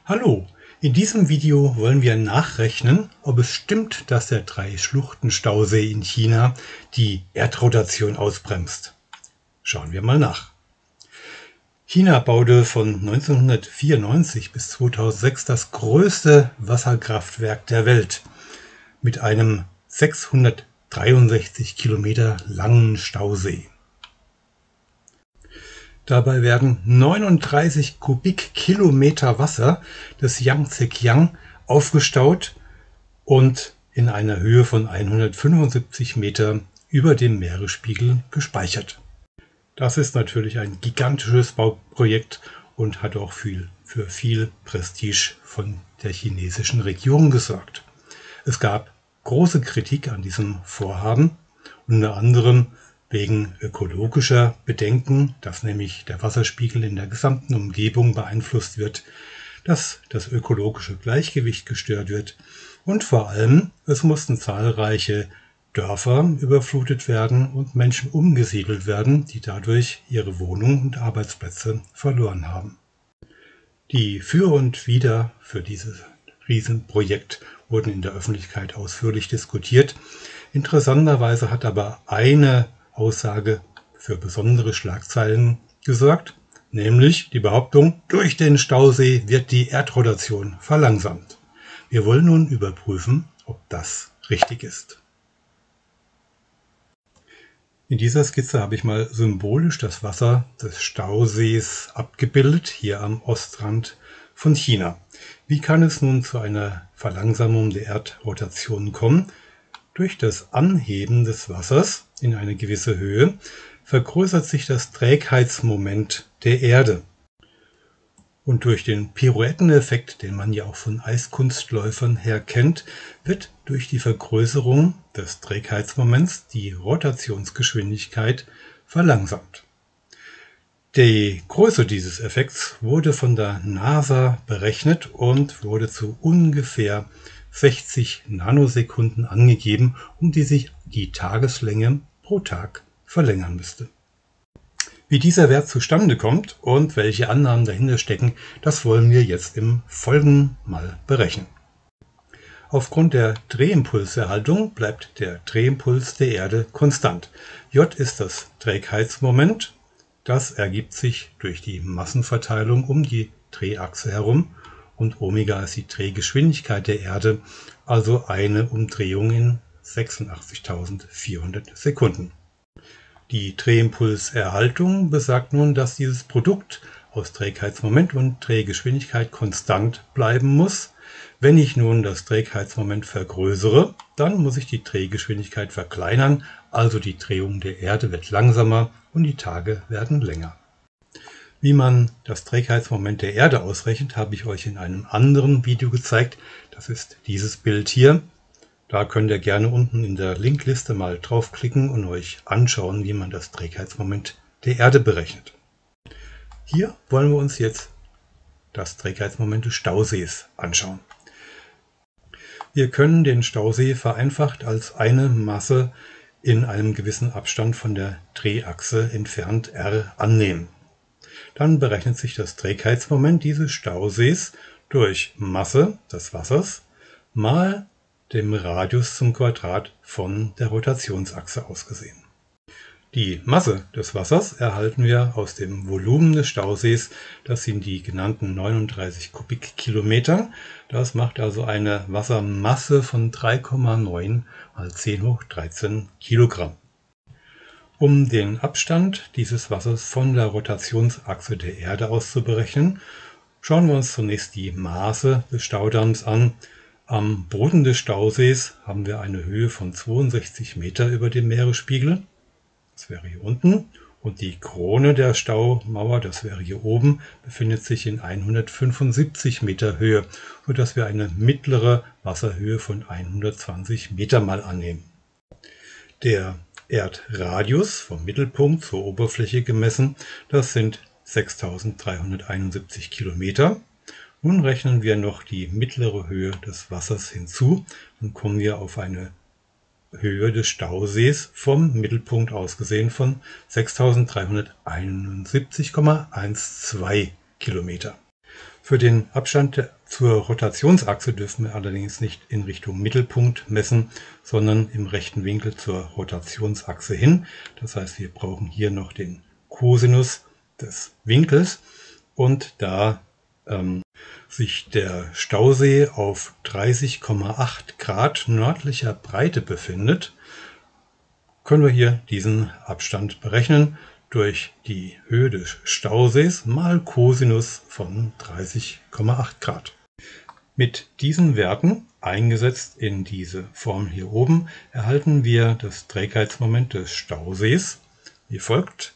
Hallo, in diesem Video wollen wir nachrechnen, ob es stimmt, dass der Drei-Schluchten-Stausee in China die Erdrotation ausbremst. Schauen wir mal nach. China baute von 1994 bis 2006 das größte Wasserkraftwerk der Welt mit einem 663 Kilometer langen Stausee. Dabei werden 39 Kubikkilometer Wasser des Yangtze-Kiang aufgestaut und in einer Höhe von 175 Meter über dem Meeresspiegel gespeichert. Das ist natürlich ein gigantisches Bauprojekt und hat auch für viel Prestige von der chinesischen Regierung gesorgt. Es gab große Kritik an diesem Vorhaben, unter anderem wegen ökologischer Bedenken, dass nämlich der Wasserspiegel in der gesamten Umgebung beeinflusst wird, dass das ökologische Gleichgewicht gestört wird und vor allem, es mussten zahlreiche Dörfer überflutet werden und Menschen umgesiedelt werden, die dadurch ihre Wohnungen und Arbeitsplätze verloren haben. Die Für und Wider für dieses Riesenprojekt wurden in der Öffentlichkeit ausführlich diskutiert. Interessanterweise hat aber eine Aussage für besondere Schlagzeilen gesorgt, nämlich die Behauptung, durch den Stausee wird die Erdrotation verlangsamt. Wir wollen nun überprüfen, ob das richtig ist. In dieser Skizze habe ich mal symbolisch das Wasser des Stausees abgebildet, hier am Ostrand von China. Wie kann es nun zu einer Verlangsamung der Erdrotation kommen? Durch das Anheben des Wassers in eine gewisse Höhe vergrößert sich das Trägheitsmoment der Erde. Und durch den Pirouetteneffekt, den man ja auch von Eiskunstläufern her kennt, wird durch die Vergrößerung des Trägheitsmoments die Rotationsgeschwindigkeit verlangsamt. Die Größe dieses Effekts wurde von der NASA berechnet und wurde zu ungefähr 60 Nanosekunden angegeben, um die sich die Tageslänge pro Tag verlängern müsste. Wie dieser Wert zustande kommt und welche Annahmen dahinter stecken, das wollen wir jetzt im Folgenden mal berechnen. Aufgrund der Drehimpulserhaltung bleibt der Drehimpuls der Erde konstant. J ist das Trägheitsmoment. Das ergibt sich durch die Massenverteilung um die Drehachse herum und Omega ist die Drehgeschwindigkeit der Erde, also eine Umdrehung in 86.400 Sekunden. Die Drehimpulserhaltung besagt nun, dass dieses Produkt aus Trägheitsmoment und Drehgeschwindigkeit konstant bleiben muss. Wenn ich nun das Trägheitsmoment vergrößere, dann muss ich die Drehgeschwindigkeit verkleinern, also die Drehung der Erde wird langsamer und die Tage werden länger. Wie man das Trägheitsmoment der Erde ausrechnet, habe ich euch in einem anderen Video gezeigt. Das ist dieses Bild hier. Da könnt ihr gerne unten in der Linkliste mal draufklicken und euch anschauen, wie man das Trägheitsmoment der Erde berechnet. Hier wollen wir uns jetzt das Trägheitsmoment des Stausees anschauen. Wir können den Stausee vereinfacht als eine Masse in einem gewissen Abstand von der Drehachse entfernt r annehmen. Dann berechnet sich das Trägheitsmoment dieses Stausees durch Masse des Wassers mal dem Radius zum Quadrat von der Rotationsachse ausgesehen. Die Masse des Wassers erhalten wir aus dem Volumen des Stausees, das sind die genannten 39 Kubikkilometer. Das macht also eine Wassermasse von 3,9 mal 10 hoch 13 Kilogramm. Um den Abstand dieses Wassers von der Rotationsachse der Erde aus zu berechnen, schauen wir uns zunächst die Maße des Staudamms an. Am Boden des Stausees haben wir eine Höhe von 62 Meter über dem Meeresspiegel. Das wäre hier unten. Und die Krone der Staumauer, das wäre hier oben, befindet sich in 175 Meter Höhe, sodass wir eine mittlere Wasserhöhe von 120 Meter mal annehmen. Der Erdradius vom Mittelpunkt zur Oberfläche gemessen, das sind 6.371 Kilometer. Nun rechnen wir noch die mittlere Höhe des Wassers hinzu, dann kommen wir auf eine Höhe des Stausees vom Mittelpunkt aus gesehen von 6.371,12 Kilometer. Für den Abstand zur Rotationsachse dürfen wir allerdings nicht in Richtung Mittelpunkt messen, sondern im rechten Winkel zur Rotationsachse hin. Das heißt, wir brauchen hier noch den Kosinus des Winkels, und da sich der Stausee auf 30,8 Grad nördlicher Breite befindet, können wir hier diesen Abstand berechnen durch die Höhe des Stausees mal Cosinus von 30,8 Grad. Mit diesen Werten, eingesetzt in diese Formel hier oben, erhalten wir das Trägheitsmoment des Stausees wie folgt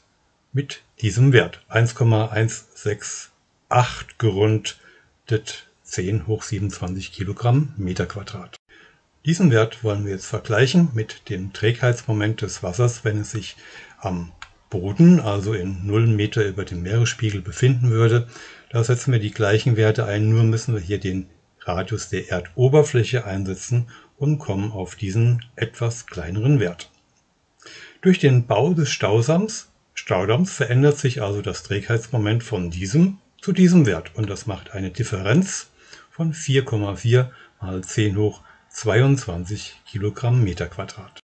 mit diesem Wert 1,168 gerundet 10 hoch 27 Kilogramm Meter Quadrat. Diesen Wert wollen wir jetzt vergleichen mit dem Trägheitsmoment des Wassers, wenn es sich am Boden, also in 0 Meter über dem Meeresspiegel, befinden würde. Da setzen wir die gleichen Werte ein, nur müssen wir hier den Radius der Erdoberfläche einsetzen und kommen auf diesen etwas kleineren Wert. Durch den Bau des Staudamms verändert sich also das Trägheitsmoment von diesem zu diesem Wert, und das macht eine Differenz von 4,4 mal 10 hoch 22 Kilogramm Meter Quadrat.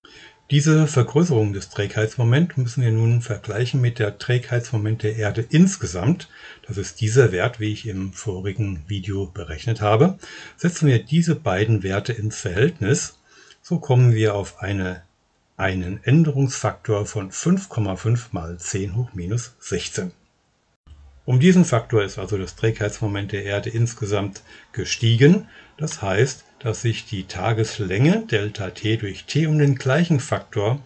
Diese Vergrößerung des Trägheitsmoments müssen wir nun vergleichen mit der Trägheitsmoment der Erde insgesamt. Das ist dieser Wert, wie ich im vorigen Video berechnet habe. Setzen wir diese beiden Werte ins Verhältnis, so kommen wir auf einen Änderungsfaktor von 5,5 mal 10 hoch minus 16. Um diesen Faktor ist also das Trägheitsmoment der Erde insgesamt gestiegen. Das heißt, dass sich die Tageslänge Δt durch t um den gleichen Faktor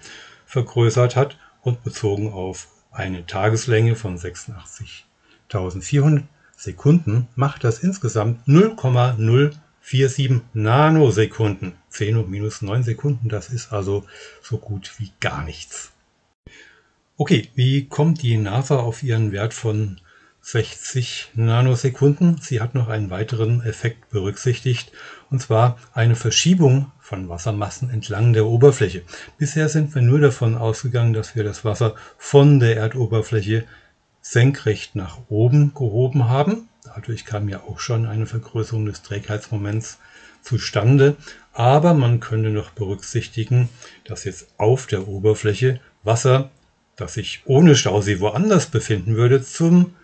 vergrößert hat, und bezogen auf eine Tageslänge von 86.400 Sekunden macht das insgesamt 0,047 Nanosekunden. 10 hoch minus 9 Sekunden, das ist also so gut wie gar nichts. Okay, wie kommt die NASA auf ihren Wert von 60 Nanosekunden? Sie hat noch einen weiteren Effekt berücksichtigt, und zwar eine Verschiebung von Wassermassen entlang der Oberfläche. Bisher sind wir nur davon ausgegangen, dass wir das Wasser von der Erdoberfläche senkrecht nach oben gehoben haben. Dadurch kam ja auch schon eine Vergrößerung des Trägheitsmoments zustande. Aber man könnte noch berücksichtigen, dass jetzt auf der Oberfläche Wasser, das sich ohne Stausee woanders befinden würde, zum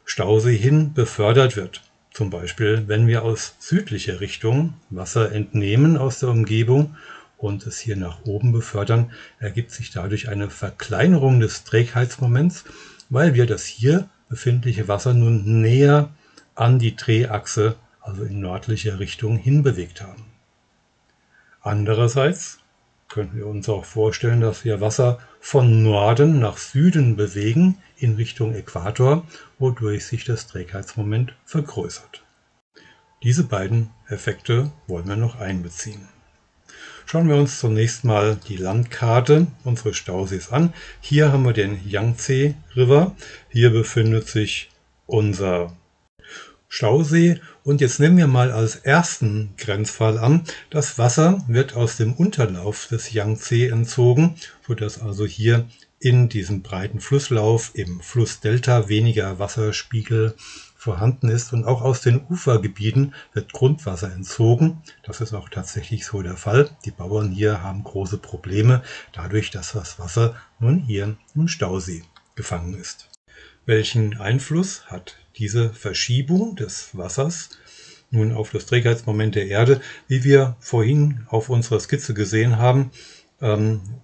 Stausee hin befördert wird. Zum Beispiel, wenn wir aus südlicher Richtung Wasser entnehmen aus der Umgebung und es hier nach oben befördern, ergibt sich dadurch eine Verkleinerung des Trägheitsmoments, weil wir das hier befindliche Wasser nun näher an die Drehachse, also in nördlicher Richtung, hinbewegt haben. Andererseits könnten wir uns auch vorstellen, dass wir Wasser von Norden nach Süden bewegen in Richtung Äquator, wodurch sich das Trägheitsmoment vergrößert. Diese beiden Effekte wollen wir noch einbeziehen. Schauen wir uns zunächst mal die Landkarte unseres Stausees an. Hier haben wir den Yangtze River. Hier befindet sich unser Stausee, und jetzt nehmen wir mal als ersten Grenzfall an, das Wasser wird aus dem Unterlauf des Yangtze entzogen, sodass also hier in diesem breiten Flusslauf im Flussdelta weniger Wasserspiegel vorhanden ist, und auch aus den Ufergebieten wird Grundwasser entzogen. Das ist auch tatsächlich so der Fall. Die Bauern hier haben große Probleme, dadurch, dass das Wasser nun hier im Stausee gefangen ist. Welchen Einfluss hat diese Verschiebung des Wassers nun auf das Trägheitsmoment der Erde? Wie wir vorhin auf unserer Skizze gesehen haben,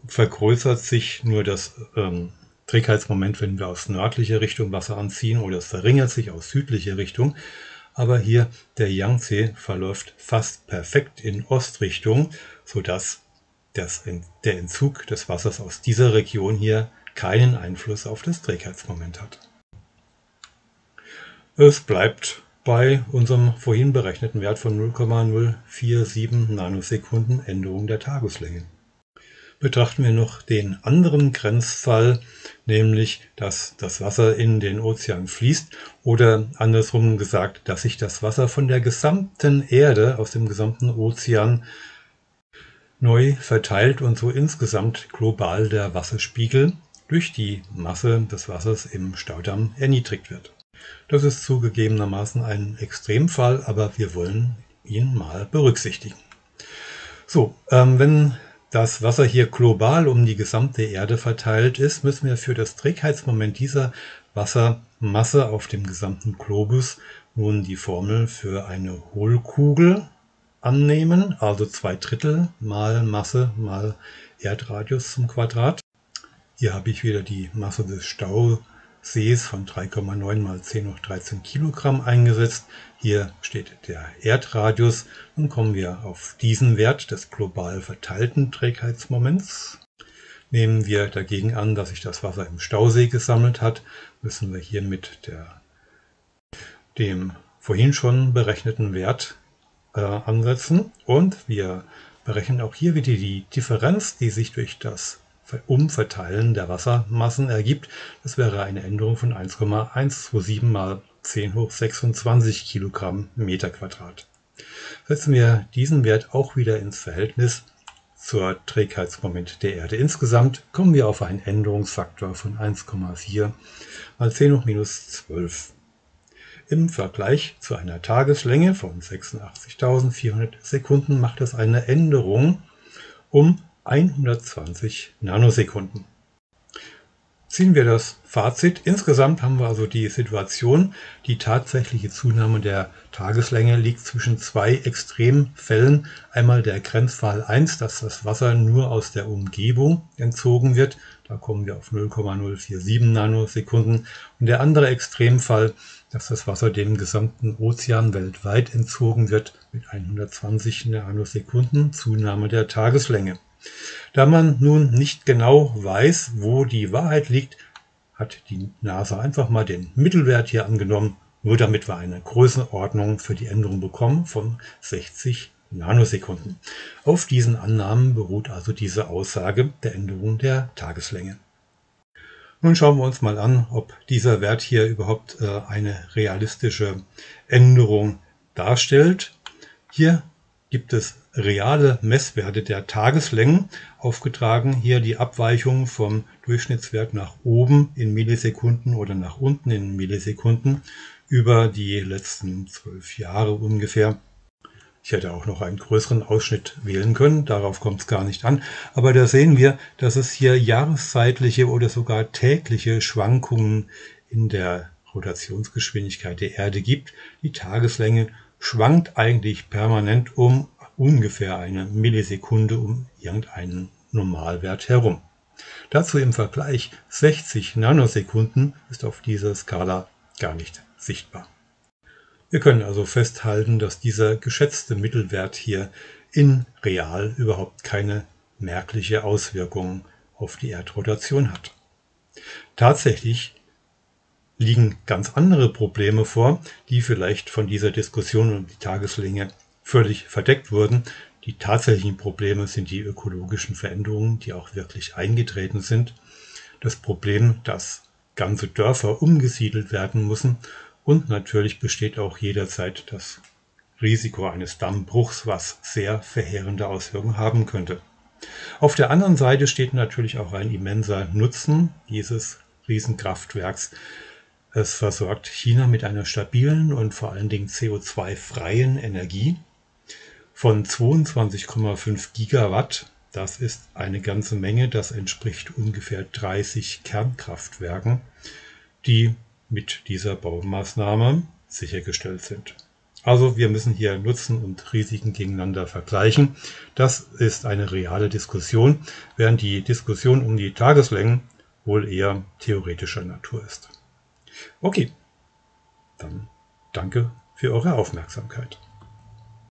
vergrößert sich nur das Trägheitsmoment, wenn wir aus nördlicher Richtung Wasser anziehen, oder es verringert sich aus südlicher Richtung. Aber hier der Yangtze verläuft fast perfekt in Ostrichtung, sodass der Entzug des Wassers aus dieser Region hier keinen Einfluss auf das Trägheitsmoment hat. Es bleibt bei unserem vorhin berechneten Wert von 0,047 Nanosekunden Änderung der Tageslänge. Betrachten wir noch den anderen Grenzfall, nämlich dass das Wasser in den Ozean fließt, oder andersrum gesagt, dass sich das Wasser von der gesamten Erde, aus dem gesamten Ozean, neu verteilt und so insgesamt global der Wasserspiegel durch die Masse des Wassers im Staudamm erniedrigt wird. Das ist zugegebenermaßen ein Extremfall, aber wir wollen ihn mal berücksichtigen. So, wenn das Wasser hier global um die gesamte Erde verteilt ist, müssen wir für das Trägheitsmoment dieser Wassermasse auf dem gesamten Globus nun die Formel für eine Hohlkugel annehmen, also 2/3 mal Masse mal Erdradius zum Quadrat. Hier habe ich wieder die Masse des Stausees von 3,9 mal 10 hoch 13 Kilogramm eingesetzt. Hier steht der Erdradius. Nun kommen wir auf diesen Wert des global verteilten Trägheitsmoments. Nehmen wir dagegen an, dass sich das Wasser im Stausee gesammelt hat, müssen wir hier mit dem vorhin schon berechneten Wert ansetzen. Und wir berechnen auch hier wieder die Differenz, die sich durch das Umverteilen der Wassermassen ergibt. Das wäre eine Änderung von 1,127 mal 10 hoch 26 Kilogramm Meter Quadrat. Setzen wir diesen Wert auch wieder ins Verhältnis zur Trägheitsmoment der Erde insgesamt, kommen wir auf einen Änderungsfaktor von 1,4 mal 10 hoch minus 12. Im Vergleich zu einer Tageslänge von 86.400 Sekunden macht es eine Änderung um 120 Nanosekunden. Ziehen wir das Fazit. Insgesamt haben wir also die Situation, die tatsächliche Zunahme der Tageslänge liegt zwischen zwei Extremfällen. Einmal der Grenzfall 1, dass das Wasser nur aus der Umgebung entzogen wird. Da kommen wir auf 0,047 Nanosekunden. Und der andere Extremfall, dass das Wasser dem gesamten Ozean weltweit entzogen wird mit 120 Nanosekunden Zunahme der Tageslänge. Da man nun nicht genau weiß, wo die Wahrheit liegt, hat die NASA einfach mal den Mittelwert hier angenommen, nur damit wir eine Größenordnung für die Änderung bekommen von 60 Nanosekunden. Auf diesen Annahmen beruht also diese Aussage der Änderung der Tageslänge. Nun schauen wir uns mal an, ob dieser Wert hier überhaupt eine realistische Änderung darstellt. Hier gibt es reale Messwerte der Tageslängen, aufgetragen hier die Abweichung vom Durchschnittswert nach oben in Millisekunden oder nach unten in Millisekunden über die letzten 12 Jahre ungefähr. Ich hätte auch noch einen größeren Ausschnitt wählen können, darauf kommt es gar nicht an. Aber da sehen wir, dass es hier jahreszeitliche oder sogar tägliche Schwankungen in der Rotationsgeschwindigkeit der Erde gibt. Die Tageslänge schwankt eigentlich permanent um ungefähr eine Millisekunde um irgendeinen Normalwert herum. Dazu im Vergleich 60 Nanosekunden ist auf dieser Skala gar nicht sichtbar. Wir können also festhalten, dass dieser geschätzte Mittelwert hier in real überhaupt keine merkliche Auswirkung auf die Erdrotation hat. Tatsächlich liegen ganz andere Probleme vor, die vielleicht von dieser Diskussion um die Tageslänge völlig verdeckt wurden. Die tatsächlichen Probleme sind die ökologischen Veränderungen, die auch wirklich eingetreten sind. Das Problem, dass ganze Dörfer umgesiedelt werden müssen. Und natürlich besteht auch jederzeit das Risiko eines Dammbruchs, was sehr verheerende Auswirkungen haben könnte. Auf der anderen Seite steht natürlich auch ein immenser Nutzen dieses Riesenkraftwerks. Es versorgt China mit einer stabilen und vor allen Dingen CO2-freien Energie von 22,5 Gigawatt. Das ist eine ganze Menge, das entspricht ungefähr 30 Kernkraftwerken, die mit dieser Baumaßnahme sichergestellt sind. Also wir müssen hier Nutzen und Risiken gegeneinander vergleichen. Das ist eine reale Diskussion, während die Diskussion um die Tageslängen wohl eher theoretischer Natur ist. Okay, dann danke für eure Aufmerksamkeit.